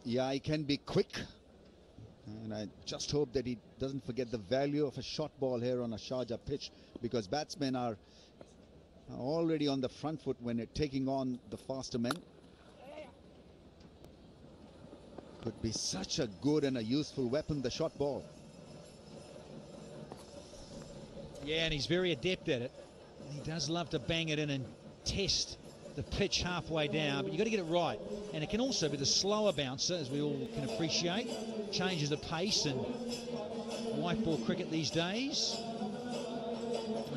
Yeah, he can be quick. And I just hope that he doesn't forget the value of a short ball here on a Sharjah pitch, because batsmen are already on the front foot when they're taking on the faster men. Could be such a good and a useful weapon, the short ball. Yeah, and he's very adept at it. He does love to bang it in and test the pitch halfway down, but you've got to get it right. And it can also be the slower bouncer, as we all can appreciate. Changes the pace in white ball cricket these days.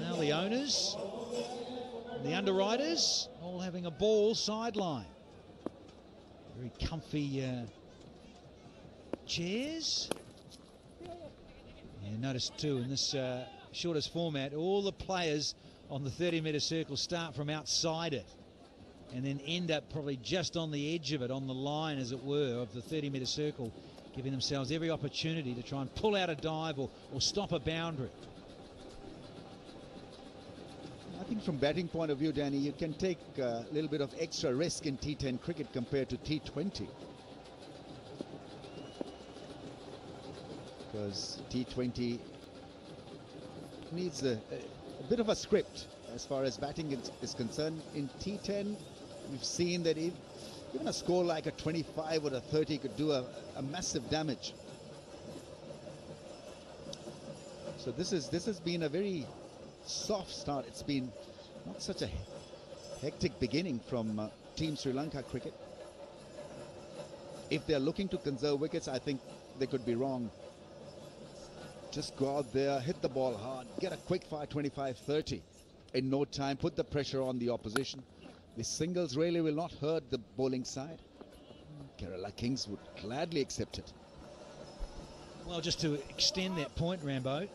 Now the owners, the underwriters, all having a ball sideline. Very comfy chairs. Yeah, notice too in this shortest format, all the players on the 30-metre circle start from outside it and then end up probably just on the edge of it, on the line, as it were, of the 30-metre circle, giving themselves every opportunity to try and pull out a dive or stop a boundary. I think from batting point of view, Danny, you can take a little bit of extra risk in T10 cricket compared to T20. Because T20 needs a bit of a script as far as batting is concerned. In T10, we've seen that even a score like a 25 or a 30 could do a massive damage. So this has been a very soft start. It's been not such a hectic beginning from Team Sri Lanka cricket. If they're looking to conserve wickets, I think they could be wrong. Just go out there, hit the ball hard, get a quick fire 25-30 in no time, put the pressure on the opposition. The singles really will not hurt the bowling side. Kerala Kings would gladly accept it. Well, just to extend that point, Rambo, it'd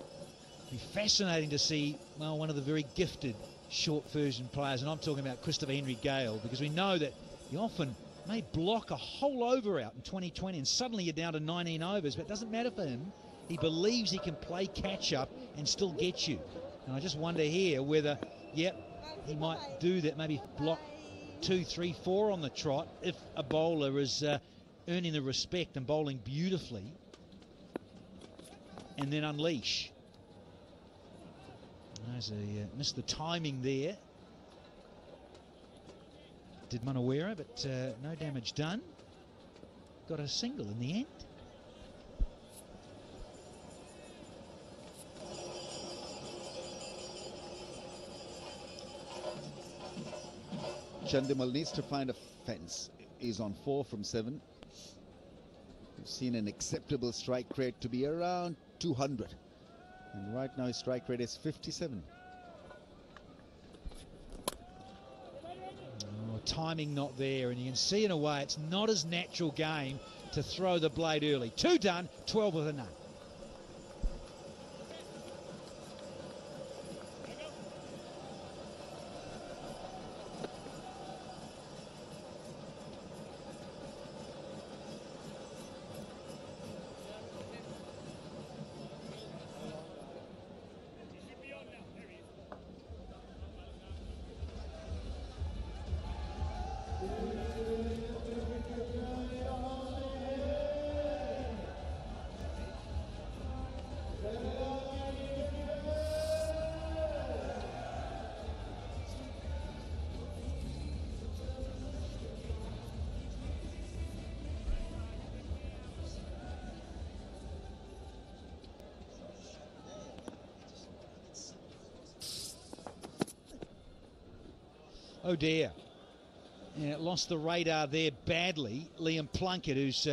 be fascinating to see, well, one of the very gifted short version players, and I'm talking about Christopher Henry Gale, because we know that he often may block a whole over out in 2020 and suddenly you're down to 19 overs, but it doesn't matter for him. He believes he can play catch-up and still get you. And I just wonder here whether, yep, he might do that, maybe block 2, 3, 4 on the trot if a bowler is earning the respect and bowling beautifully, and then unleash. As missed the timing there. Did Manawera, but no damage done. Got a single in the end. Chandimal needs to find a fence. He's on 4 from 7. We've seen an acceptable strike rate to be around 200. And right now his strike rate is 57. Oh, timing not there, and you can see in a way it's not his natural game to throw the blade early. 2 done, 12 with a none. Oh dear. Yeah, lost the radar there badly. Liam Plunkett, who's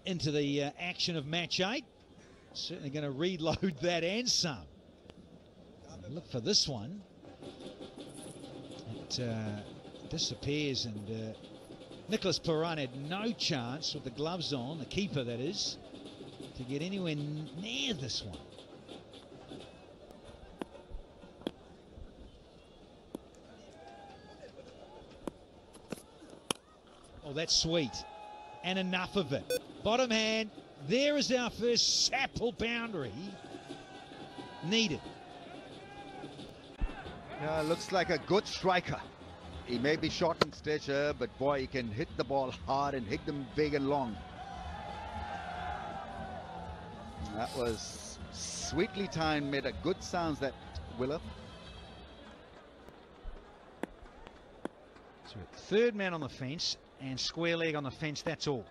into the action of match 8. Certainly going to reload that and some. Look for this one. It disappears, and Nicholas Paran had no chance with the gloves on, the keeper that is, to get anywhere near this one. Oh, that's sweet. And enough of it. Bottom hand. There is our first Sapple boundary. Needed. Yeah, looks like a good striker. He may be short in stature, but boy, he can hit the ball hard and hit them big and long. That was sweetly timed, made a good sounds, that Willer. So third man on the fence and square leg on the fence, that's all.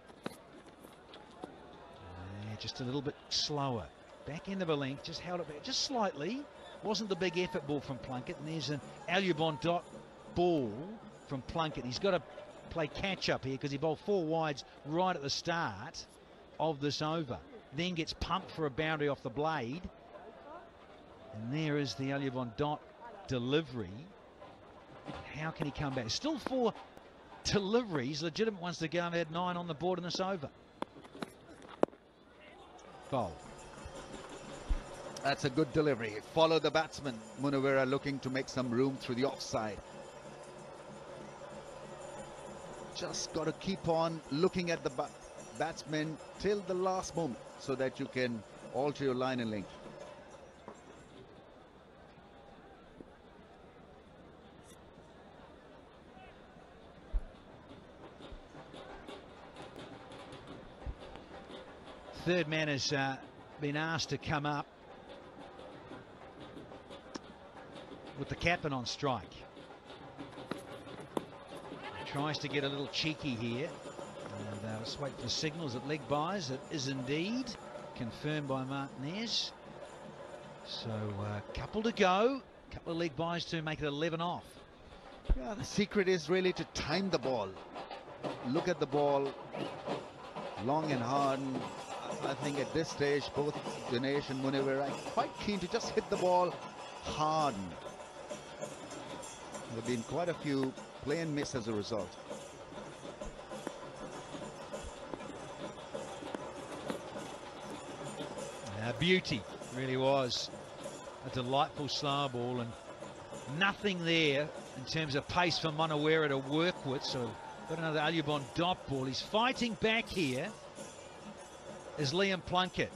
Just a little bit slower. Back end of a length, just held it back just slightly. Wasn't the big effort ball from Plunkett. And there's an Alubon dot ball from Plunkett. He's got to play catch up here because he bowled 4 wides right at the start of this over. Then gets pumped for a boundary off the blade. And there is the Alubon dot delivery. How can he come back? Still 4 deliveries, legitimate ones to go. They had 9 on the board in this over. Bowl. That's a good delivery. Follow the batsman. Munawara looking to make some room through the offside. Just got to keep on looking at the batsman till the last moment so that you can alter your line and length. Third man has been asked to come up with the captain on strike. He tries to get a little cheeky here. And let's wait for signals at leg buys. It is indeed confirmed by Martinez. So a couple to go. A couple of leg buys to make it 11 off. Yeah, the secret is really to time the ball. Look at the ball long and hard. And I think at this stage, both Dinesh and Munawara are quite keen to just hit the ball hard. There have been quite a few play and miss as a result. Beauty, really was a delightful slow ball, and nothing there in terms of pace for Munawara to work with. So got another Alubon dot ball. He's fighting back here is Liam Plunkett.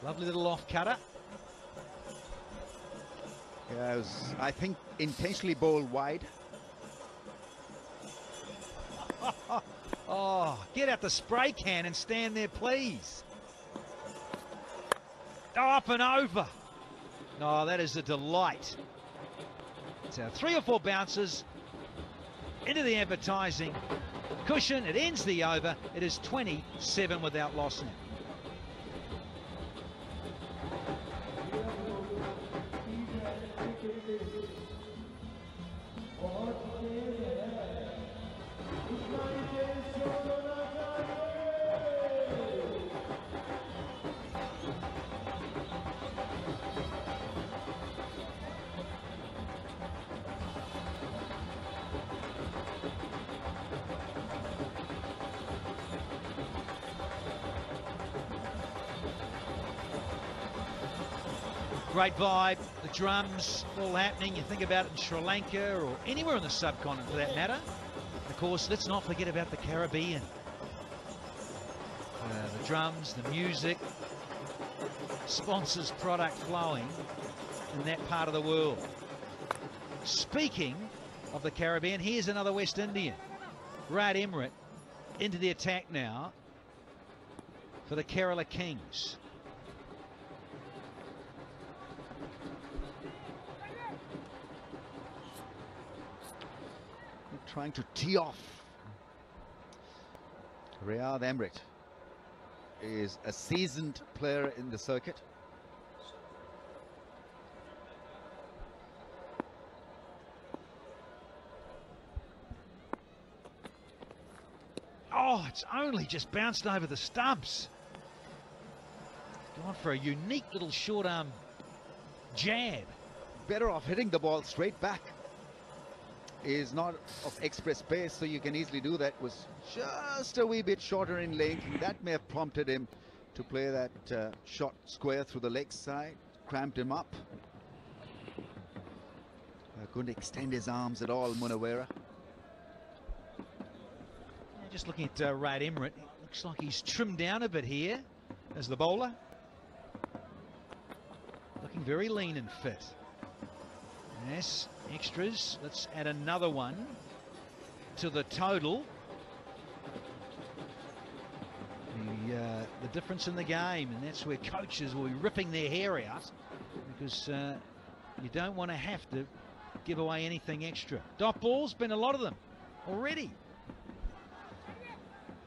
Lovely little off cutter. Yeah, it was, I think, intentionally bowled wide. Oh, get out the spray can and stand there, please. Oh, up and over. No, that is a delight. It's 3 or 4 bounces into the advertising cushion. It ends the over. It is 27 without loss now. Great vibe, the drums all happening. You think about it in Sri Lanka or anywhere in the subcontinent for that matter. Of course, let's not forget about the Caribbean. The drums, the music, sponsors, product flowing in that part of the world. Speaking of the Caribbean, here's another West Indian. Rad Emirates into the attack now for the Kerala Kings. Trying to tee off. Riyad Emrit is a seasoned player in the circuit. Oh, it's only just bounced over the stumps. Gone for a unique little short arm jab. Better off hitting the ball straight back. Is not of express pace, so you can easily do that. Was just a wee bit shorter in length. That may have prompted him to play that shot square through the leg side, cramped him up. Couldn't extend his arms at all, Munawara. Yeah, just looking at Rad Emirates, looks like he's trimmed down a bit here as the bowler. Looking very lean and fit. Yes, extras. Let's add another one to the total. The difference in the game, and that's where coaches will be ripping their hair out, because you don't want to have to give away anything extra. Dot balls, been a lot of them already.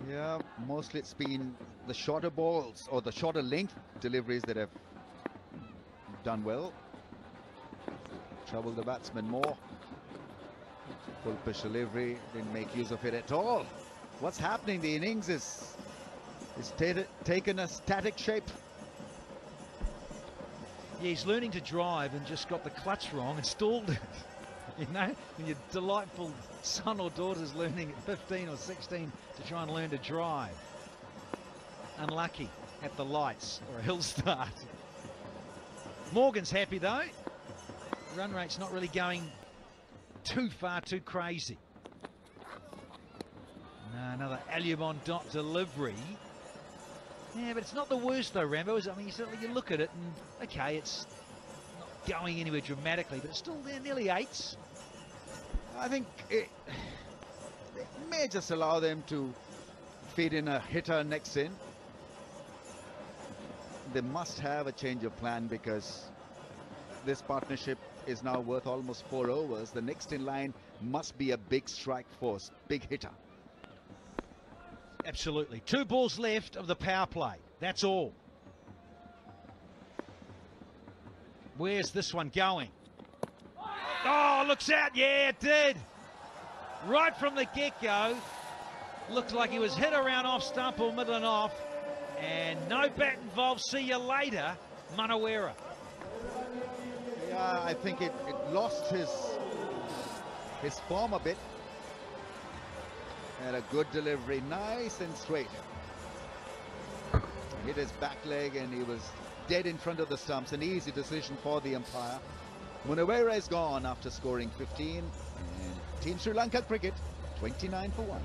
Yeah, mostly it's been the shorter balls or the shorter length deliveries that have done well. Trouble the batsman more. Full pitch delivery, didn't make use of it at all. What's happening? The innings is taken a static shape. Yeah, he's learning to drive and just got the clutch wrong and stalled it. You know, when your delightful son or daughter's learning at 15 or 16 to try and learn to drive. Unlucky at the lights, or he'll start. Morgan's happy though. Run rate's not really going too far, too crazy. No, another Alubon dot delivery. Yeah, but it's not the worst though, Rambo. I mean, you look at it and, okay, it's not going anywhere dramatically, but it's still there, nearly eights. I think it may just allow them to feed in a hitter next in. They must have a change of plan, because this partnership is now worth almost 4 overs. The next in line must be a big strike force, big hitter. Absolutely. 2 balls left of the power play. That's all. Where's this one going? Oh, looks out. Yeah, it did. Right from the get-go. Looked like he was hit around off stump or middle and off. And no bat involved. See you later, Manawera. Yeah, I think it lost his form a bit. Had a good delivery, nice and straight. Hit his back leg and he was dead in front of the stumps. An easy decision for the umpire. Munawera is gone after scoring 15. And Team Sri Lanka cricket, 29 for 1.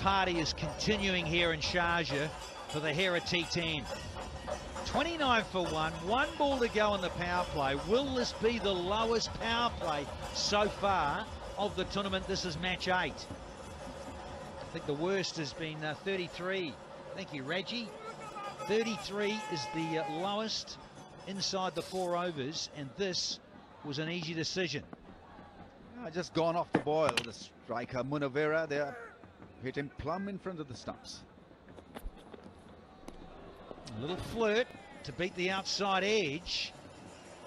Party is continuing here in Sharjah for the Hera T10. 29 for 1, 1 ball to go in the power play. Will this be the lowest power play so far of the tournament? This is match 8. I think the worst has been 33. Thank you, Reggie. 33 is the lowest inside the 4 overs, and this was an easy decision. Just gone off the boil. The striker Munawera there hit him plumb in front of the stumps. A little flirt to beat the outside edge,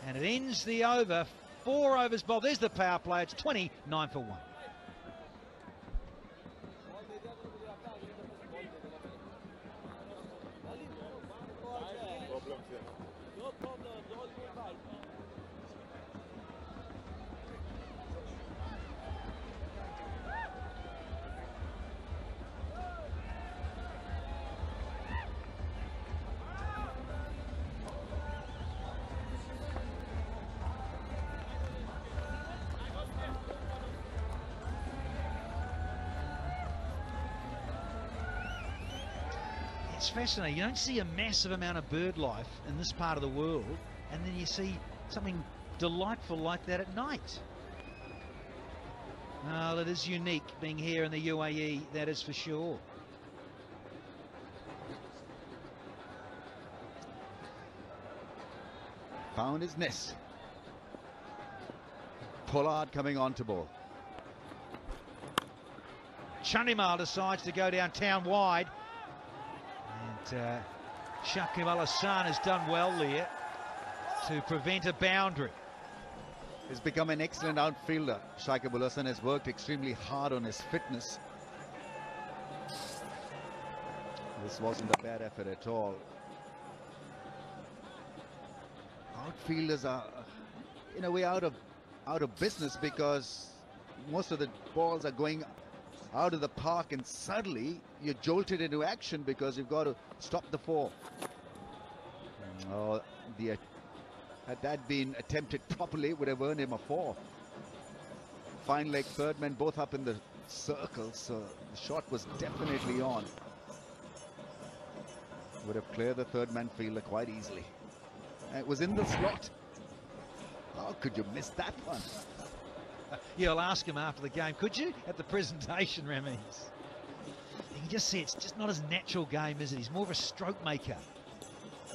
and it ends the over. 4 overs bowled. There's the power play. It's 29 for 1. It's fascinating. You don't see a massive amount of bird life in this part of the world, and then you see something delightful like that at night. Oh, that is unique being here in the UAE, that is for sure. Found his nest. Pollard coming on to ball. Chandimal decides to go downtown wide. And Shakib Al Hassan has done well there to prevent a boundary. He's become an excellent outfielder. Shakib Al Hassan has worked extremely hard on his fitness. This wasn't a bad effort at all. Outfielders are in a way out of out of business, because most of the balls are going out of the park, and suddenly you're jolted into action because you've got to stop the 4. Oh, had that been attempted properly, it would have earned him a 4. Fine leg third man, both up in the circle, so the shot was definitely on. Would have cleared the third man fielder quite easily. It was in the slot. How could you miss that one? Yeah, I'll ask him after the game. Could you? At the presentation, Rameez. You can just see it's just not his natural game, is it? He's more of a stroke maker.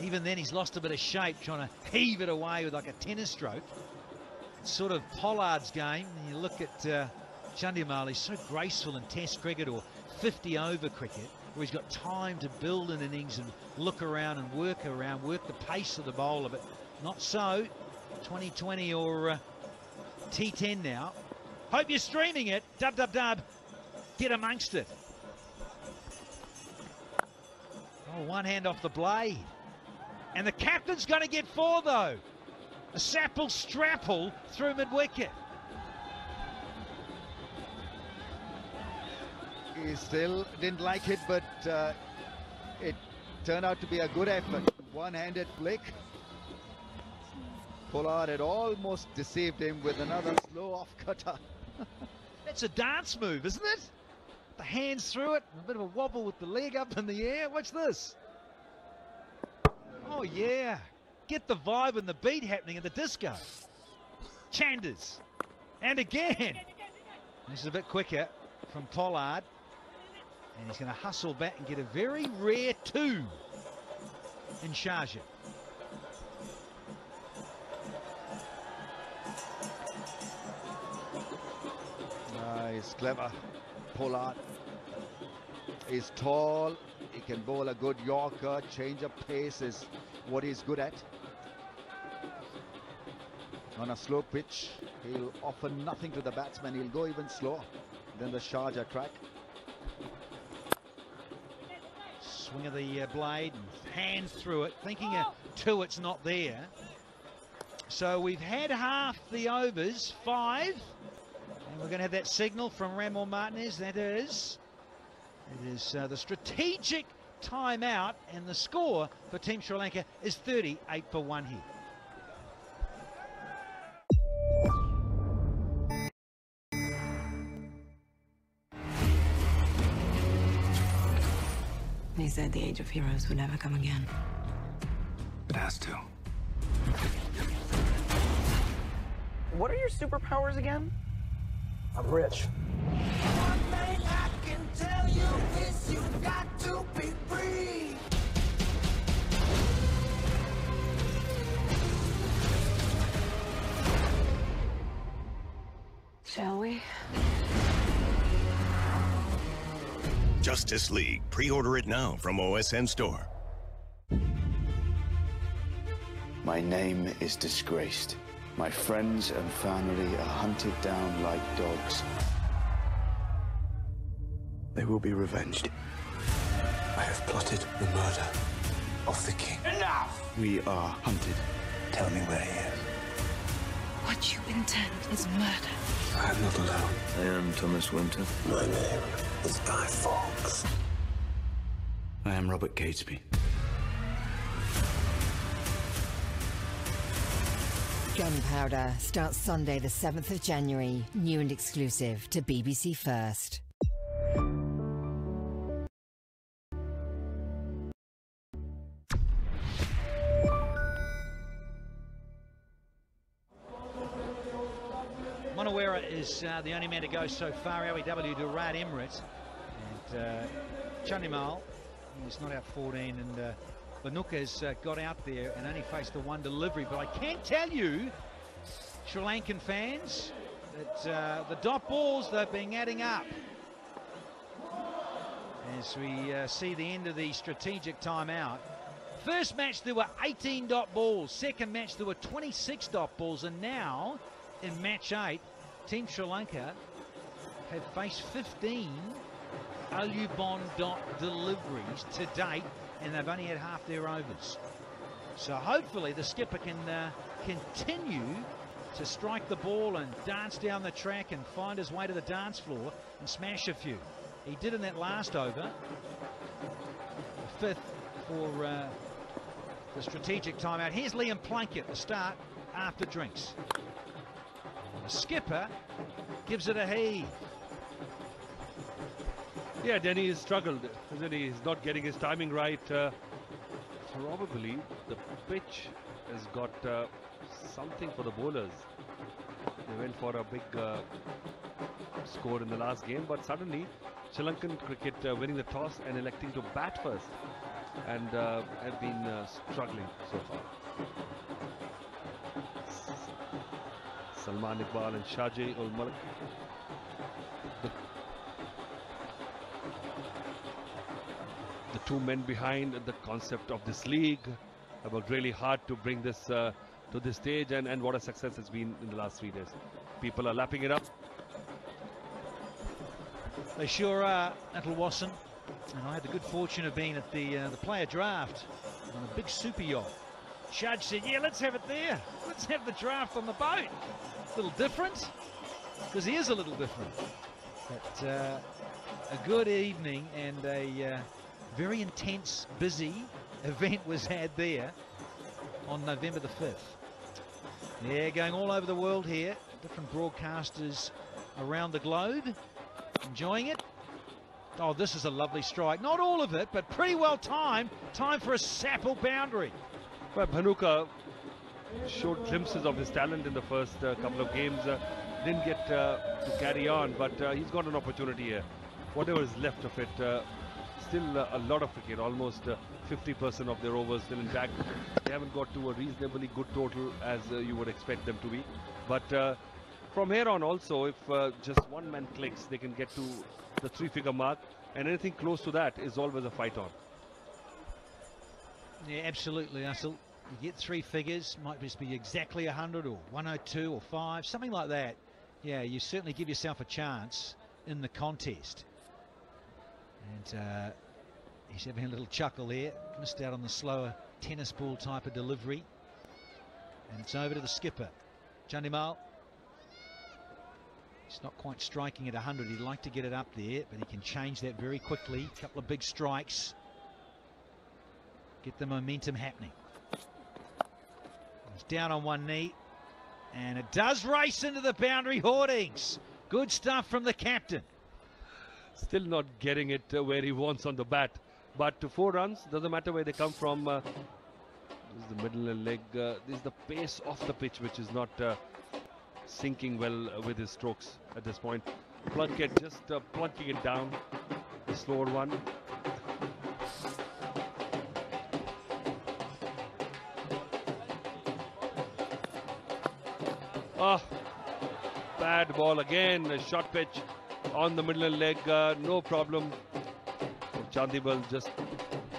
Even then, he's lost a bit of shape trying to heave it away with like a tennis stroke. It's sort of Pollard's game. And you look at Chandimal, he's so graceful in Test cricket or 50-over cricket, where he's got time to build an innings and look around and work the pace of the bowler. But not so. 2020 or T10 now. Hope you're streaming it. Dub, dub, dub. Get amongst it. Oh, one hand off the blade. And the captain's going to get 4, though. A sapple strapple through mid-wicket. He still didn't like it, but it turned out to be a good effort. One-handed flick. Pollard had almost deceived him with another slow off-cutter. That's a dance move, isn't it? The hands through it, a bit of a wobble with the leg up in the air. Watch this. Oh, yeah. Get the vibe and the beat happening at the disco. Chanders. And again. This is a bit quicker from Pollard. And he's going to hustle back and get a very rare 2 in Sharjah. He's clever. Pollard is tall. He can bowl a good Yorker. Change of pace is what he's good at. On a slow pitch, he'll offer nothing to the batsman. He'll go even slower than the Sharjah track. Swing of the blade and hand through it. Thinking a 2, it's not there. So we've had half the overs, 5. And we're going to have that signal from Ramon Martinez. That is. It is the strategic timeout, and the score for Team Sri Lanka is 38 for 1 here. They said the age of heroes would never come again. It has to. What are your superpowers again? I'm rich. One thing I can tell you is you got to be free. Shall we? Justice League. Pre-order it now from OSN Store. My name is disgraced. My friends and family are hunted down like dogs. They will be revenged. I have plotted the murder of the king. Enough! We are hunted. Tell me where he is. What you intend is murder. I am not alone. I am Thomas Winter. My name is Guy Fawkes. I am Robert Catesby. Gunpowder starts Sunday the 7th of January, new and exclusive to BBC First. Monawera is the only man to go so far, LEW to Rad Emirates. And Chandimal is not out 14, and Lanuka's got out there and only faced the 1 delivery. But I can tell you, Sri Lankan fans, that the dot balls, they've been adding up. As we see the end of the strategic timeout. First match there were 18 dot balls. Second match there were 26 dot balls. And now in match 8, Team Sri Lanka have faced 15 Alubon dot deliveries to date, and they've only had half their overs. So hopefully the skipper can continue to strike the ball and dance down the track and find his way to the dance floor and smash a few. He did in that last over. The 5th for the strategic timeout. Here's Liam Plunkett, the start after drinks. The skipper gives it a heave. Yeah, Denny has struggled, isn't he? He's not getting his timing right. Probably the pitch has got something for the bowlers. They went for a big score in the last game, but suddenly Sri Lankan cricket winning the toss and electing to bat first, and have been struggling so far. Salman Iqbal and Shahjeh ul Mulk. The two men behind the concept of this league have worked really hard to bring this to this stage, and what a success it's been in the last 3 days. People are lapping it up. They sure are, Attlewasson. And I had the good fortune of being at the player draft on a big super yacht. Judge said, yeah, let's have it there. Let's have the draft on the boat. A little different, because he is a little different. But a good evening and a very intense, busy event was had there on November the 5th. Yeah, going all over the world here. Different broadcasters around the globe enjoying it. Oh, this is a lovely strike. Not all of it, but pretty well timed. Time for a Sapple boundary. Well, Bhanuka showed glimpses of his talent in the first couple of games. Didn't get to carry on, but he's got an opportunity here. Whatever is left of it, still a lot of cricket, almost 50% of their overs still intact. They haven't got to a reasonably good total as you would expect them to be. But from here on also, if just one man clicks, they can get to the 3-figure mark, and anything close to that is always a fight on. Yeah, absolutely, Russell. You get 3 figures, might just be exactly 100 or 102 or 5, something like that. Yeah, you certainly give yourself a chance in the contest. And he's having a little chuckle there. Missed out on the slower tennis ball type of delivery. And it's over to the skipper, Chandimal. He's not quite striking at 100. He'd like to get it up there, but he can change that very quickly. A couple of big strikes. Get the momentum happening. He's down on one knee. And it does race into the boundary hoardings. Good stuff from the captain. Still not getting it where he wants on the bat. But to 4 runs, doesn't matter where they come from. This is the middle leg. This is the pace of the pitch, which is not sinking well with his strokes at this point. Plunkett just plunking it down. The slower one. Oh, bad ball again. A short pitch on the middle leg. No problem. Chandimal just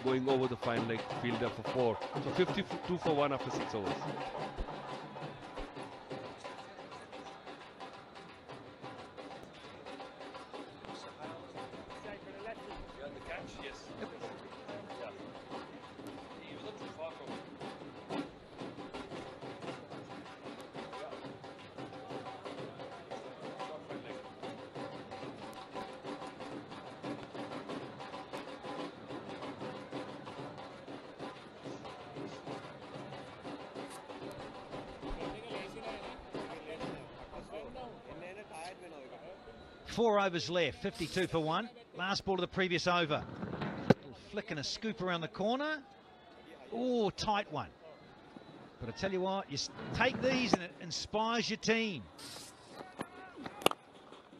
going over the fine leg fielder for 4. So 52 for 1 after 6 overs. Four overs left, 52 for 1. Last ball of the previous over. Little flick and a scoop around the corner. Oh, tight one. But I tell you what, you take these and it inspires your team.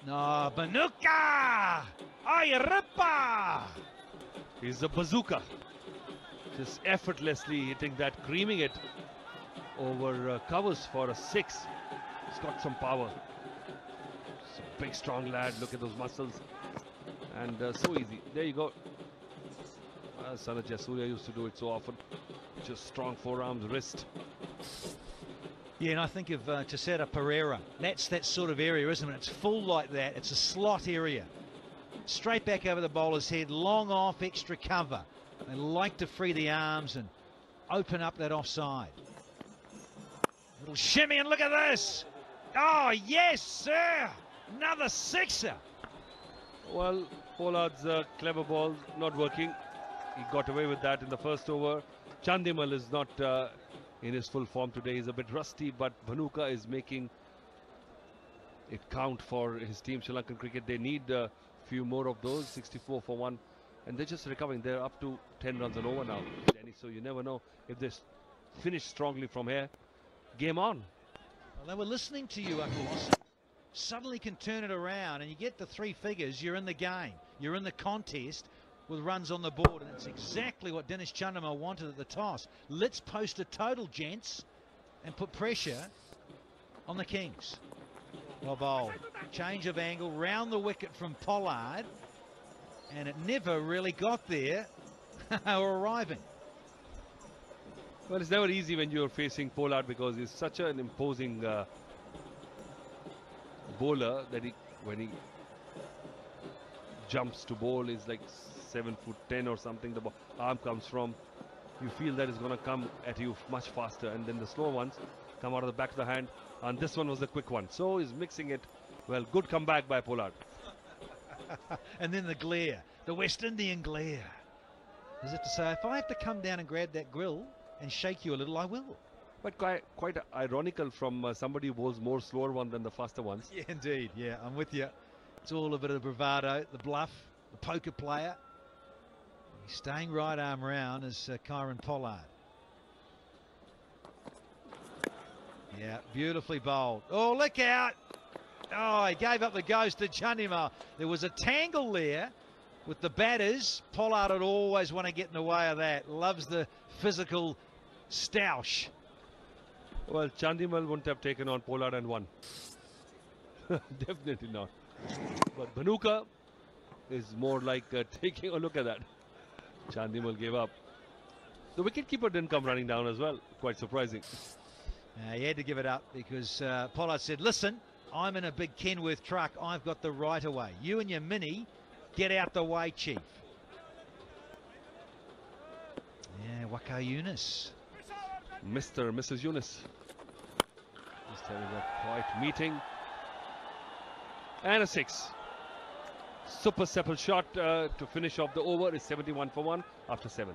No, Bhanuka! Ayarappa! He's a bazooka. Just effortlessly hitting that, creaming it over covers for a 6. He's got some power. Big strong lad, look at those muscles, and so easy. There you go. Sanat Jasuria used to do it so often. Just strong forearms, wrist. Yeah, and I think of Tessera Pereira. That's that sort of area, isn't it? It's full like that. It's a slot area. Straight back over the bowler's head, long off, extra cover. They like to free the arms and open up that offside. Little shimmy, and look at this. Oh, yes, sir. Another sixer. Well, Pollard's clever ball not working. He got away with that in the first over. Chandimal is not in his full form today. He's a bit rusty, but Bhanuka is making it count for his team, Sri Lankan cricket. They need a few more of those, 64 for 1. And they're just recovering. They're up to 10 runs and over now, Danny. So you never know if they finish strongly from here. Game on. Well, they were listening to you, Uncle Austin. Suddenly can turn it around and you get the 3 figures. You're in the game. You're in the contest with runs on the board. And it's exactly what Dennis Chandimal wanted at the toss. Let's post a total, gents, and put pressure on the Kings. Well bowled. Change of angle, round the wicket from Pollard. And it never really got there or arriving. Well, it's never easy when you're facing Pollard because he's such an imposing bowler that when he jumps to bowl is like 7'10" or something. The arm comes from. You feel that it's going to come at you much faster, and then the slow ones come out of the back of the hand. And this one was the quick one. So he's mixing it. Well, good comeback by Pollard. And then the glare, the West Indian glare. Is it to say, if I have to come down and grab that grill and shake you a little, I will. But quite ironical from somebody who bowls more slower one than the faster ones. Yeah, indeed. Yeah, I'm with you. It's all a bit of bravado, the bluff, the poker player. He's staying right arm round as Kyron Pollard. Yeah, beautifully bowled. Oh, look out. Oh, he gave up the ghost to Chandimal. There was a tangle there with the batters. Pollard would always want to get in the way of that. Loves the physical stoush. Well, Chandimal wouldn't have taken on Pollard and won. Definitely not. But Bhanuka is more like taking a look at that. Chandimal gave up. The wicketkeeper didn't come running down as well. Quite surprising. He had to give it up because Pollard said, listen, I'm in a big Kenworth truck. I've got the right of way. You and your Mini, get out the way, Chief. Yeah, Wako Yunus. Mr. and Mrs. Yunus. Just having a quiet meeting. And a 6. Super simple shot to finish off the over is 71 for 1 after 7.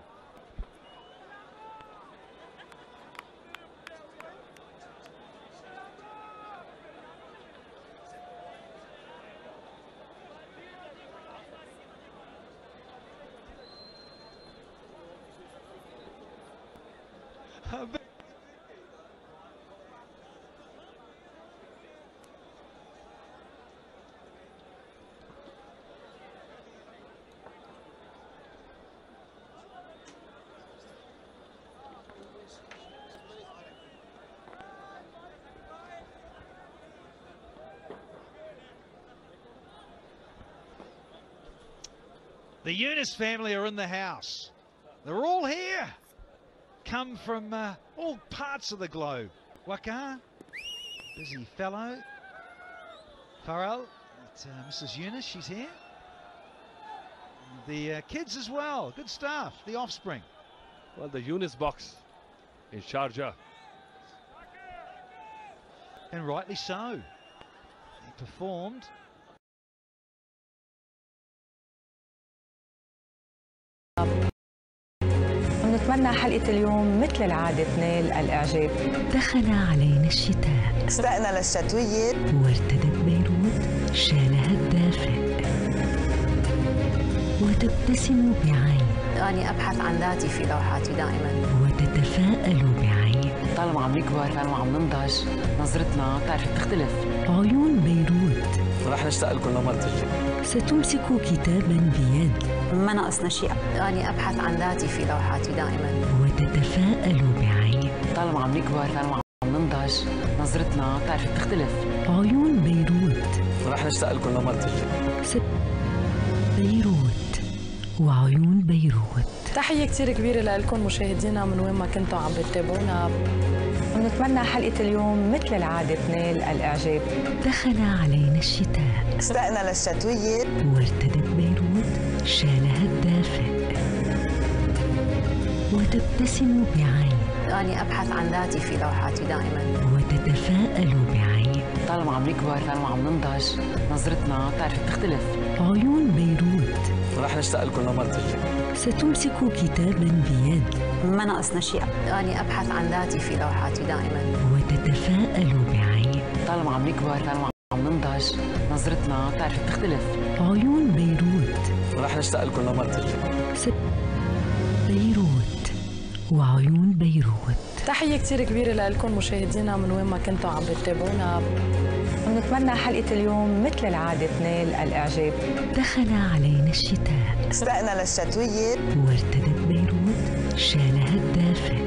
The Yunus family are in the house. They're all here. Come from all parts of the globe. Waka, busy fellow. Farrell, Mrs. Yunus, she's here. The kids as well. Good stuff. The offspring. Well, the Yunus box in Sharjah. And rightly so. He performed. نتمنى حلقة اليوم مثل العادة تنال الإعجاب. دخل علينا الشتاء. اشتقنا للشتوية. وارتدت بيروت شالها الدافئ. وتبتسم بعين. أنا أبحث عن ذاتي في لوحاتي دائما. وتتفاءل بعين. طالما عم نكبر، طالما عم ننضج، نظرتنا بتعرف تختلف. عيون بيروت. رح نشتاق لكم لمرتين. ستمسك كتابا بيد. ما ناقصنا شيء. أنا أبحث عن ذاتي في لوحاتي دائما. وتتفاءل بعين. طالما عم نكبر، طالما عم ننضج، نظرتنا بتعرف تختلف. عيون بيروت. رح نشتاق لكم لمرتين. بيروت وعيون بيروت. تحية كتير كبيرة لكم مشاهدينا من وين ما كنتوا عم بتتابعونا. ونتمنى حلقة اليوم مثل العادة تنال الإعجاب. دخل علينا الشتاء. اشتقنا للشتوية. وارتدت شالها الدافئ وتبتسم بعين. أني أبحث عن ذاتي في لوحاتي دائما. وتتفاءل بعين. طالما عم نكبر، طالما عم ننضج، نظرتنا بتعرف تختلف. عيون بيروت. رح نشتاق لكم لمرتين. ستمسك كتابا بيد. ما ناقصنا شيء. أني أبحث عن ذاتي في لوحاتي دائما. وتتفاءل بعين. طالما عم نكبر، طالما عم ننضج، نظرتنا بتعرف تختلف. عيون بيروت. رح نشتاق لكم لمرتين. بيروت وعيون بيروت. تحية كتير كبيرة لكم مشاهدينا من وين ما كنتوا عم بتتابعونا. ونتمنى حلقة اليوم مثل العادة تنال الإعجاب. دخل علينا الشتاء. اشتقنا للشتوية. وارتدت بيروت شالها الدافئ.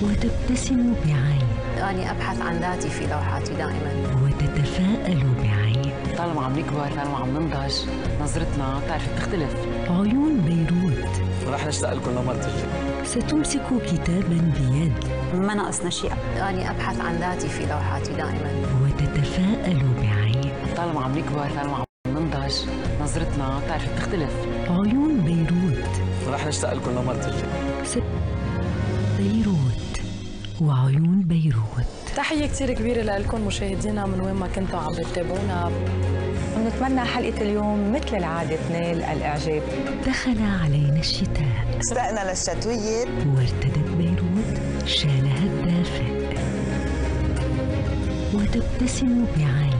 وتبتسم بعين. أني أبحث عن ذاتي في لوحاتي دائما. وتتفاءل بعين. طالما عم نكبر، طالما عم ننضج، نظرتنا بتعرف تختلف. عيون بيروت. رح نشتاق لكم لمرتين. ستمسك كتابا بيد. ما ناقصنا شيء. أني أبحث عن ذاتي في لوحاتي دائما. وتتفاءل بعين. طالما عم نكبر، طالما عم ننضج، نظرتنا بتعرف تختلف. عيون بيروت. رح نشتاق لكم لمرتين. بيروت وعيون بيروت. تحية كتير كبيرة لكم مشاهدينا من وين ما كنتوا عم بتتابعونا. ونتمنى حلقة اليوم مثل العادة تنال الإعجاب. دخل علينا الشتاء. اشتقنا للشتوية. وارتدت بيروت شالها الدافئ. وتبتسم بعين.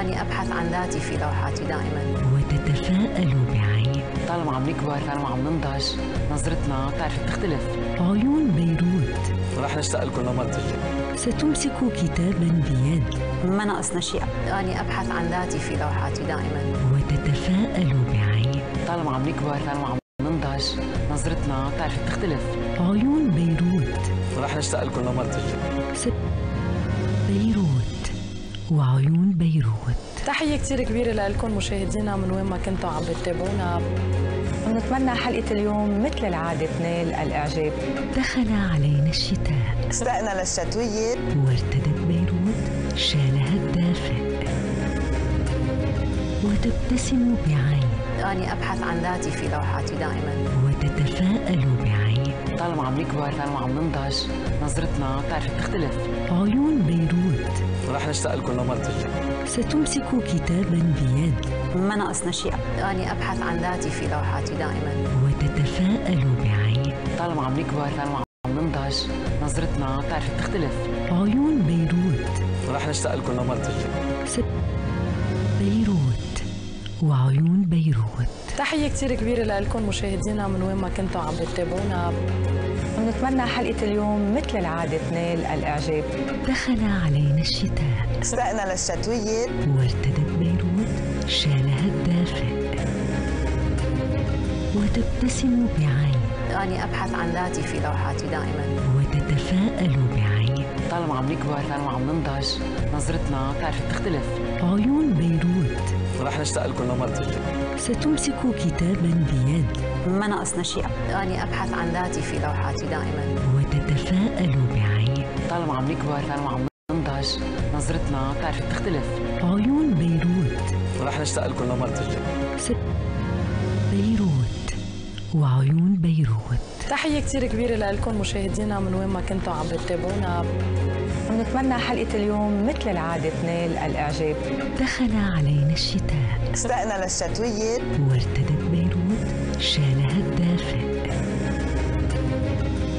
أني أبحث عن ذاتي في لوحاتي دائما. وتتفاءل بعين. طالما عم نكبر، طالما عم ننضج، نظرتنا بتعرف تختلف. عيون بيروت. رح نشتاق لكم لمرتين. ستمسك كتابا بيد. ما ناقصنا شيء. أني أبحث عن ذاتي في لوحاتي دائما. وتتفاءل بعين. طالما عم نكبر، طالما عم ننضج، نظرتنا بتعرف تختلف. عيون بيروت. رح نشتاق لكم لمرتين. بيروت وعيون بيروت. تحية كتير كبيرة لكم مشاهدينا من وين ما كنتوا عم بتتابعونا. ونتمنى حلقة اليوم مثل العادة تنال الإعجاب. دخل علينا الشتاء. اشتقنا للشتوية. وارتدت بيروت شالها الدافئ. وتبتسم بعين. أني أبحث عن ذاتي في لوحاتي دائما. وتتفاءل بعين. طالما عم نكبر، طالما عم ننضج، نظرتنا بتعرف تختلف. عيون بيروت. رح نشتاق لكم لمرتين. ستمسك كتابا بيد. ما ناقصنا شيء. أني أبحث عن ذاتي في لوحاتي دائما. وتتفاءل بعين. طالما عم نكبر، طالما عم ننضج، نظرتنا بتعرف تختلف. عيون بيروت. رح نشتاق لكم لمرتين. بيروت وعيون بيروت. تحية كتير كبيرة لكم مشاهدينا من وين ما كنتوا عم بتتابعونا. ونتمنى حلقة اليوم مثل العادة تنال الإعجاب. دخل علينا الشتاء. اشتقنا للشتوية. وارتدت بيروت شالها الدافئ. وتبتسم بعين. أني أبحث عن ذاتي في لوحاتي دائما. وتتفاءل بعين. طالما عم نكبر، طالما عم ننضج، نظرتنا بتعرف تختلف. عيون بيروت. رح نشتاق لكم لمرتين. ستمسك كتابا بيد. ما ناقصنا شيء. أني أبحث عن ذاتي في لوحاتي دائما. وتتفاءل بعين. طالما عم نكبر، طالما عم ننضج، نظرتنا بتعرف تختلف. عيون بيروت. رح نشتاق لكم لمرتين. بيروت وعيون بيروت. تحية كتير كبيرة لكم مشاهدينا من وين ما كنتوا عم بتتابعونا. ونتمنى حلقة اليوم مثل العادة تنال الإعجاب. دخل علينا الشتاء. اشتقنا للشتوية. وارتدت بيروت شالها الدافئ.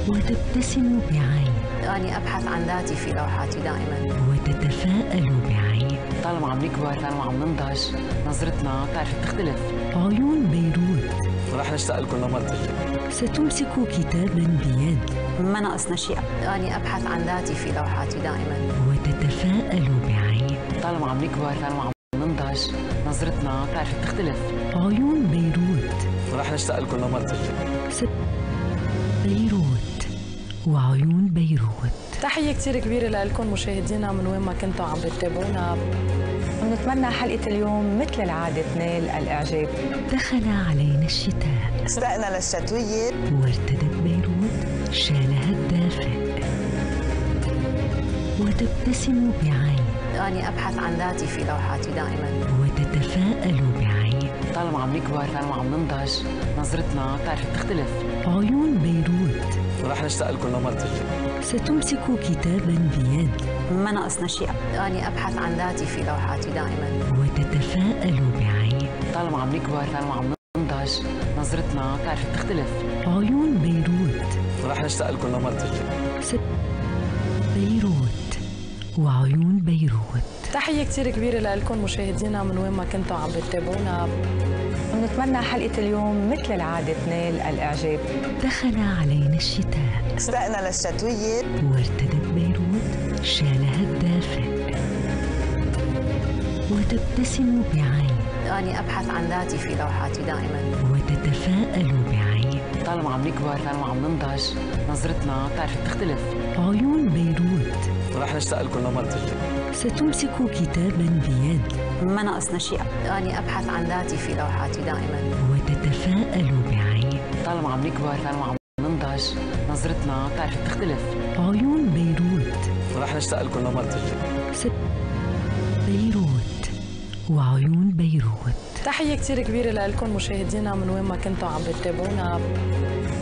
وتبتسم بعين. أني أبحث عن ذاتي في لوحاتي دائما. وتتفاءل بعين. طالما عم نكبر، طالما عم ننضج، نظرتنا بتعرف تختلف. عيون بيروت. رح نشتاق لكم لمرتين. ستمسك كتابا بيد. ما ناقصنا شيء. أني أبحث عن ذاتي في لوحاتي دائما. وتتفاءل بعين. طالما عم نكبر، طالما عم ننضج، نظرتنا بتعرف تختلف. عيون بيروت. رح نشتاق لكم لمرتين. بيروت وعيون بيروت. تحية كتير كبيرة لكم مشاهدينا من وين ما كنتوا عم بتتابعونا. ونتمنى حلقة اليوم مثل العادة تنال الإعجاب. دخل علينا الشتاء. اشتقنا للشتوية. وارتدت بيروت شالها الدافئ. وتبتسم بعين. أني أبحث عن ذاتي في لوحاتي دائما. وتتفاءل بعين. طالما عم نكبر طالما عم ننضج نظرتنا بتعرف بتختلف. عيون بيروت رح نشتاق لكم لمرة الجاي. ستمسك كتابا بيد ما ناقصنا شيء. أني أبحث عن ذاتي في لوحاتي دائما. وتتفاءل بعين. طالما عم نكبر طالما عم ننضج نظرتنا بتعرف بتختلف. عيون بيروت رح نشتاق لكم لمرة الجاي. بيروت وعيون بيروت. تحية كتير كبيرة لكم مشاهدينا من وين ما كنتوا عم بتتابعونا. ونتمنى حلقة اليوم مثل العادة تنال الإعجاب. دخل علينا الشتاء اشتقنا للشتوية وارتدت بيروت شالها الدافئ وتبتسم بعين. أني أبحث عن ذاتي في لوحاتي دائما. وتتفاءل بعين. طالما عم نكبر طالما عم ننضج نظرتنا بتعرف بتختلف. عيون بيروت رح نشتاق لكم لمرة الجاي. ستمسك كتابا بيد. ما ناقصنا شيء. أني أبحث عن ذاتي في لوحاتي دائما. وتتفاءل بعين. طالما عم نكبر طالما عم ننضج نظرتنا بتعرف بتختلف. عيون بيروت رح نشتاق لكم لمرة الجاي. بيروت وعيون بيروت. تحية كتير كبيرة لكم مشاهدينا من وين ما كنتوا عم بتتابعونا.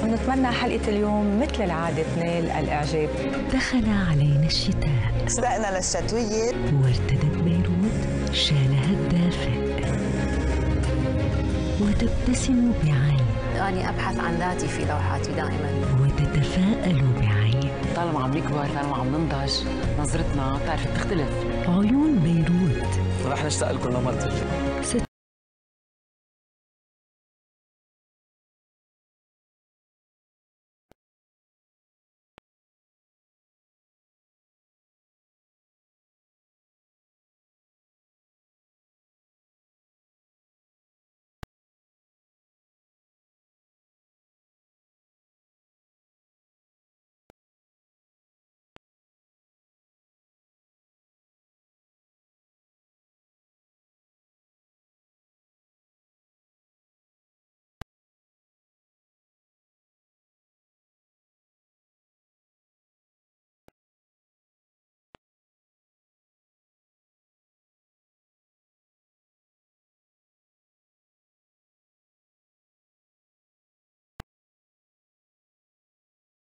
ونتمنى حلقة اليوم مثل العادة تنال الإعجاب. دخل علينا الشتاء اشتقنا للشتوية وارتدت بيروت شالها الدافئ وتبتسم بعين. أني أبحث عن ذاتي في لوحاتي دائما. وتتفاءل بعين. طالما عم نكبر طالما عم ننضج نظرتنا بتعرف بتختلف. عيون بيروت رح نشتاق لكم لمرة الجاي.